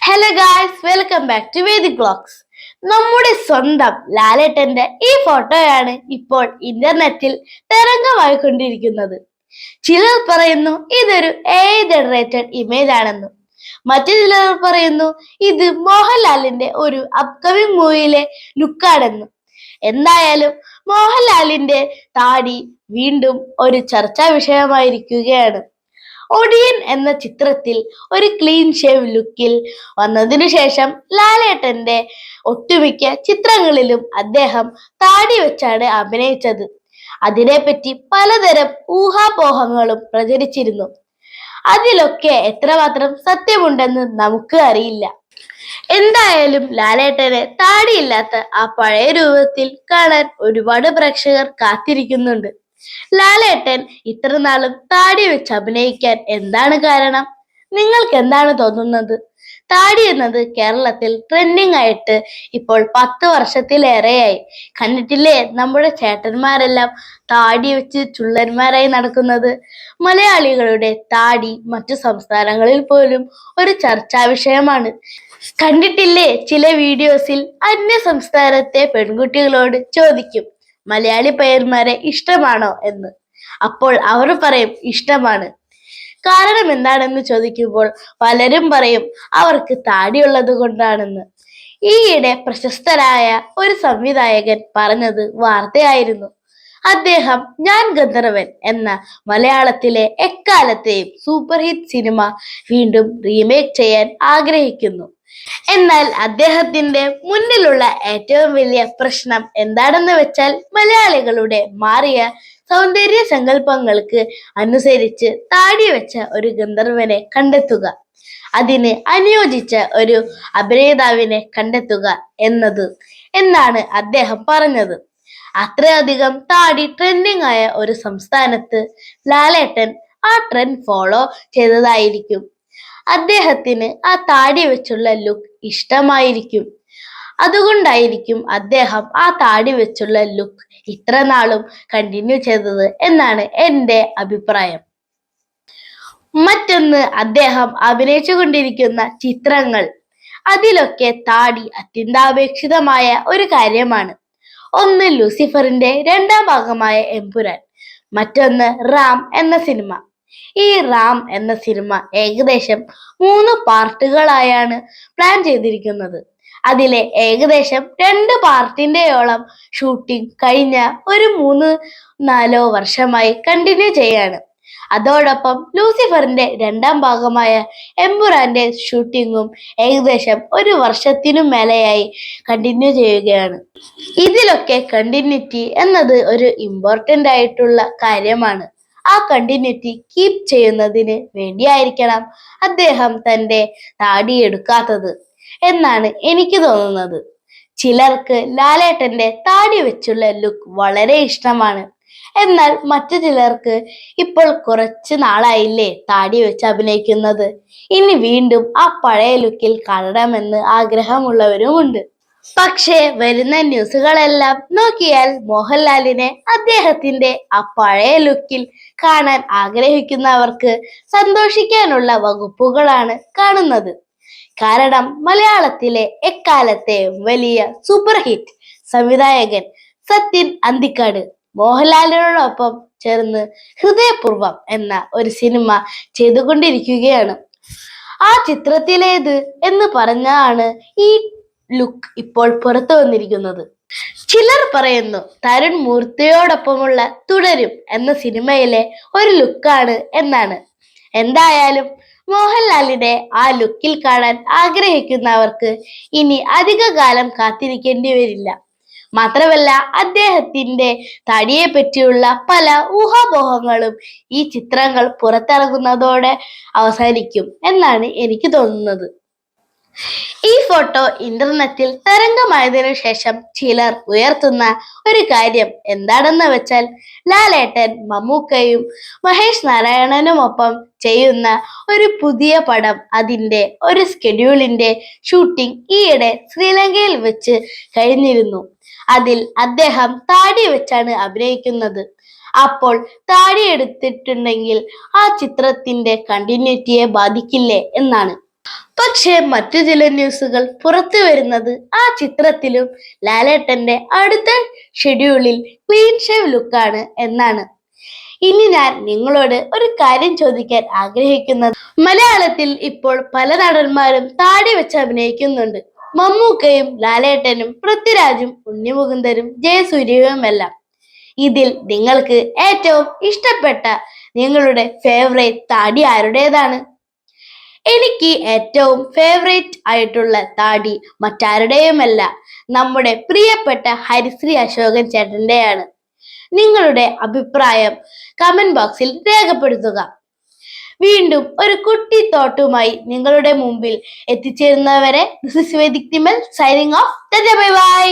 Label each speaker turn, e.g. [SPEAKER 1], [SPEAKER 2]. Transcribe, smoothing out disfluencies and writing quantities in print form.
[SPEAKER 1] Hello guys, welcome back to Vedic vlogs. നമ്മുടെ സ്വന്തം ലാലേട്ടന്റെ ഈ ഫോട്ടോയാണ് ഇപ്പോൾ ഇന്റർനെറ്റിൽ തരംഗമായിക്കൊണ്ടിരിക്കുന്നത്. ചിലർ പറയുന്നു ഇതൊരു AI ജനറേറ്റഡ് ഇമേജ് ആണെന്നും, മറ്റു ചിലർ പറയുന്നു ഇത് മോഹൻലാലിന്റെ ഒരു അപ്കമിങ് മൂവിയിലെ ലുക്കാണെന്നും. എന്തായാലും മോഹൻലാലിന്റെ താടി വീണ്ടും ഒരു ചർച്ചാ വിഷയമായിരിക്കുകയാണ്. ഒടിയൻ എന്ന ചിത്രത്തിൽ ഒരു ക്ലീൻ ഷേവ് ലുക്കിൽ വന്നതിനു ശേഷം ലാലേട്ടന്റെ ഒട്ടുമിക്ക ചിത്രങ്ങളിലും അദ്ദേഹം താടി വെച്ചാണ് അഭിനയിച്ചത്. അതിനെപ്പറ്റി പലതരം ഊഹാപോഹങ്ങളും പ്രചരിച്ചിരുന്നു. അതിലൊക്കെ എത്രമാത്രം സത്യമുണ്ടെന്ന് നമുക്ക് അറിയില്ല. എന്തായാലും ലാലേട്ടനെ താടിയില്ലാത്ത ആ പഴയ രൂപത്തിൽ കാണാൻ ഒരുപാട് പ്രേക്ഷകർ കാത്തിരിക്കുന്നുണ്ട്. ലാലേട്ടൻ ഇത്ര നാളും താടി വെച്ച് അഭിനയിക്കാൻ എന്താണ് കാരണം? നിങ്ങൾക്ക് എന്താണ് തോന്നുന്നത്? താടി എന്നത് കേരളത്തിൽ ട്രെൻഡിങ് ആയിട്ട് ഇപ്പോൾ 10 വർഷത്തിലേറെയായി. കണ്ടിട്ടില്ലേ നമ്മുടെ ചേട്ടന്മാരെല്ലാം താടി വെച്ച് ചുള്ളന്മാരായി നടക്കുന്നത്? മലയാളികളുടെ താടി മറ്റു സംസ്ഥാനങ്ങളിൽ പോലും ഒരു ചർച്ചാ വിഷയമാണ്. കണ്ടിട്ടില്ലേ ചില വീഡിയോസിൽ അന്യ സംസ്ഥാനത്തെ പെൺകുട്ടികളോട് ചോദിക്കും മലയാളി പയ്യന്മാരെ ഇഷ്ടമാണോ എന്ന്. അപ്പോൾ അവർ പറയും ഇഷ്ടമാണ്. കാരണം എന്താണെന്ന് ചോദിക്കുമ്പോൾ പലരും പറയും അവർക്ക് താടിയുള്ളത് കൊണ്ടാണെന്ന്. ഈയിടെ പ്രശസ്തരായ ഒരു സംവിധായകൻ പറഞ്ഞത് വാർത്തയായിരുന്നു. അദ്ദേഹം ഞാൻ ഗന്ധർവൻ എന്ന മലയാളത്തിലെ എക്കാലത്തെയും സൂപ്പർ ഹിറ്റ് സിനിമ വീണ്ടും റീമേക്ക് ചെയ്യാൻ ആഗ്രഹിക്കുന്നു. എന്നാൽ അദ്ദേഹത്തിന്റെ മുന്നിലുള്ള ഏറ്റവും വലിയ പ്രശ്നം എന്താണെന്ന് വെച്ചാൽ മലയാളികളുടെ മാറിയ സൗന്ദര്യ സങ്കല്പങ്ങൾക്ക് അനുസരിച്ച് താടി വെച്ച ഒരു ഗന്ധർവനെ കണ്ടെത്തുക, അതിന് അനുയോജിച്ച ഒരു അഭിനേതാവിനെ കണ്ടെത്തുക എന്നാണ് അദ്ദേഹം പറഞ്ഞത്. അത്രയധികം താടി ട്രെൻഡിങ് ആയ ഒരു സംസ്ഥാനത്ത് ലാലേട്ടൻ ആ ട്രെൻഡ് ഫോളോ ചെയ്തതായിരിക്കും. അദ്ദേഹത്തിന് ആ താടി വെച്ചുള്ള ലുക്ക് ഇഷ്ടമായിരിക്കും. അതുകൊണ്ടായിരിക്കും അദ്ദേഹം ആ താടി വെച്ചുള്ള ലുക്ക് ഇത്ര നാളും കണ്ടിന്യൂ ചെയ്തത് എന്നാണ് എൻ്റെ അഭിപ്രായം. മറ്റൊന്ന്, അദ്ദേഹം അഭിനയിച്ചു കൊണ്ടിരിക്കുന്ന ചിത്രങ്ങൾ, അതിലൊക്കെ താടി അത്യന്താപേക്ഷിതമായ ഒരു കാര്യമാണ്. ഒന്ന് ലൂസിഫറിന്റെ 2ാം ഭാഗമായ എമ്പുരാൻ, മറ്റൊന്ന് റാം എന്ന സിനിമ. ഈ റാം എന്ന സിനിമ ഏകദേശം 3 പാർട്ടുകളായാണ് പ്ലാൻ ചെയ്തിരിക്കുന്നത്. അതിലെ ഏകദേശം 2 പാർട്ടിന്റെയോളം ഷൂട്ടിംഗ് കഴിഞ്ഞ ഒരു 3-4 വർഷമായി കണ്ടിന്യൂ ചെയ്യാണ്. അതോടൊപ്പം ലൂസിഫറിന്റെ 2ാം ഭാഗമായ എമ്പുരാന്റെ ഷൂട്ടിങ്ങും ഏകദേശം 1 വർഷത്തിനും മേലെയായി കണ്ടിന്യൂ ചെയ്യുകയാണ്. ഇതിലൊക്കെ കണ്ടിന്യൂറ്റി എന്നത് ഒരു ഇമ്പോർട്ടൻ്റ് ആയിട്ടുള്ള കാര്യമാണ്. ആ കണ്ടിന്യൂറ്റി കീപ്പ് ചെയ്യുന്നതിന് വേണ്ടിയായിരിക്കണം അദ്ദേഹം തൻ്റെ താടി എടുക്കാത്തത് എന്നാണ് എനിക്ക് തോന്നുന്നത്. ചിലർക്ക് ലാലേട്ടന്റെ താടി വെച്ചുള്ള ലുക്ക് വളരെ ഇഷ്ടമാണ്. എന്നാൽ മറ്റു ചിലർക്ക് ഇപ്പോൾ കുറച്ച് നാളായില്ലേ താടി വെച്ച് അഭിനയിക്കുന്നത്, ഇനി വീണ്ടും ആ പഴയ ലുക്കിൽ കാണണമെന്ന് ആഗ്രഹമുള്ളവരുമുണ്ട്. പക്ഷേ വരുന്ന ന്യൂസുകളെല്ലാം നോക്കിയാൽ മോഹൻലാലിനെ അദ്ദേഹത്തിന്റെ ആ പഴയ ലുക്കിൽ കാണാൻ ആഗ്രഹിക്കുന്നവർക്ക് സന്തോഷിക്കാനുള്ള വകുപ്പുകളാണ് കാണുന്നത്. കാരണം മലയാളത്തിലെ എക്കാലത്തെ വലിയ സൂപ്പർ ഹിറ്റ് സംവിധായകൻ സത്യൻ അന്തിക്കാട് മോഹൻലാലിനോടൊപ്പം ചേർന്ന് ഹൃദയപൂർവ്വം എന്ന ഒരു സിനിമ ചെയ്തുകൊണ്ടിരിക്കുകയാണ്. ആ ചിത്രത്തിലേത് എന്ന് പറഞ്ഞാണ് ഈ ലുക്ക് ഇപ്പോൾ പുറത്തു വന്നിരിക്കുന്നത്. ചിലർ പറയുന്നു തരുൺ മൂർത്തിയോടൊപ്പമുള്ള തുടരും എന്ന സിനിമയിലെ ഒരു ലുക്കാണ് എന്നാണ്. എന്തായാലും മോഹൻലാലിനെ ആ ലുക്കിൽ കാണാൻ ആഗ്രഹിക്കുന്നവർക്ക് ഇനി അധിക കാലം കാത്തിരിക്കേണ്ടി വരില്ല. മാത്രമല്ല അദ്ദേഹത്തിന്റെ തടിയെ പറ്റിയുള്ള പല ഊഹാപോഹങ്ങളും ഈ ചിത്രങ്ങൾ പുറത്തിറങ്ങുന്നതോടെ അവസാനിക്കും എന്നാണ് എനിക്ക് തോന്നുന്നത്. ഈ ഫോട്ടോ ഇന്റർനെറ്റിൽ തരംഗമായതിനു ശേഷം ചിലർ ഉയർത്തുന്ന ഒരു കാര്യം എന്താണെന്ന് വെച്ചാൽ ലാലേട്ടൻ മമ്മൂക്കയും മഹേഷ് നാരായണനുമൊപ്പം ചെയ്യുന്ന ഒരു പുതിയ പടം, അതിന്റെ ഒരു സ്കെഡ്യൂളിന്റെ ഷൂട്ടിംഗ് ഈയിടെ ശ്രീലങ്കയിൽ വെച്ച് കഴിഞ്ഞിരുന്നു. അതിൽ അദ്ദേഹം താടി വെച്ചാണ് അഭിനയിക്കുന്നത്. അപ്പോൾ താടി എടുത്തിട്ടുണ്ടെങ്കിൽ ആ ചിത്രത്തിന്റെ കണ്ടിന്യൂറ്റിയെ ബാധിക്കില്ലേ എന്നാണ്. പക്ഷേ മറ്റു ചില ന്യൂസുകൾ പുറത്തു വരുന്നത് ആ ചിത്രത്തിലും ലാലേട്ടന്റെ അടുത്ത ഷെഡ്യൂളിൽ ക്ലീൻ ഷേവ് ലുക്കാണ് എന്നാണ്. ഇനി ഞാൻ നിങ്ങളോട് ഒരു കാര്യം ചോദിക്കാൻ ആഗ്രഹിക്കുന്നത്, മലയാളത്തിൽ ഇപ്പോൾ പല നടന്മാരും താടി വെച്ച് അഭിനയിക്കുന്നുണ്ട്. മമ്മൂക്കയും ലാലേട്ടനും പൃഥ്വിരാജും ഉണ്ണിമുകുന്ദനും ജയസൂര്യയുമെല്ലാം. ഇതിൽ നിങ്ങൾക്ക് ഏറ്റവും ഇഷ്ടപ്പെട്ട നിങ്ങളുടെ ഫേവറേറ്റ് താടി ആരുടേതാണ്? എനിക്ക് ഏറ്റവും ഫേവറേറ്റ് ആയിട്ടുള്ള താടി മറ്റാരുടെയുമല്ല, നമ്മുടെ പ്രിയപ്പെട്ട ഹരിശ്രീ അശോകൻ ചേട്ടന്റെയാണ്. നിങ്ങളുടെ അഭിപ്രായം കമന്റ് ബോക്സിൽ രേഖപ്പെടുത്തുക. വീണ്ടും ഒരു കുട്ടി തോട്ടുമായി നിങ്ങളുടെ മുമ്പിൽ എത്തിച്ചേരുന്നവരെ this is Vedik Thimal signing off. Bye by.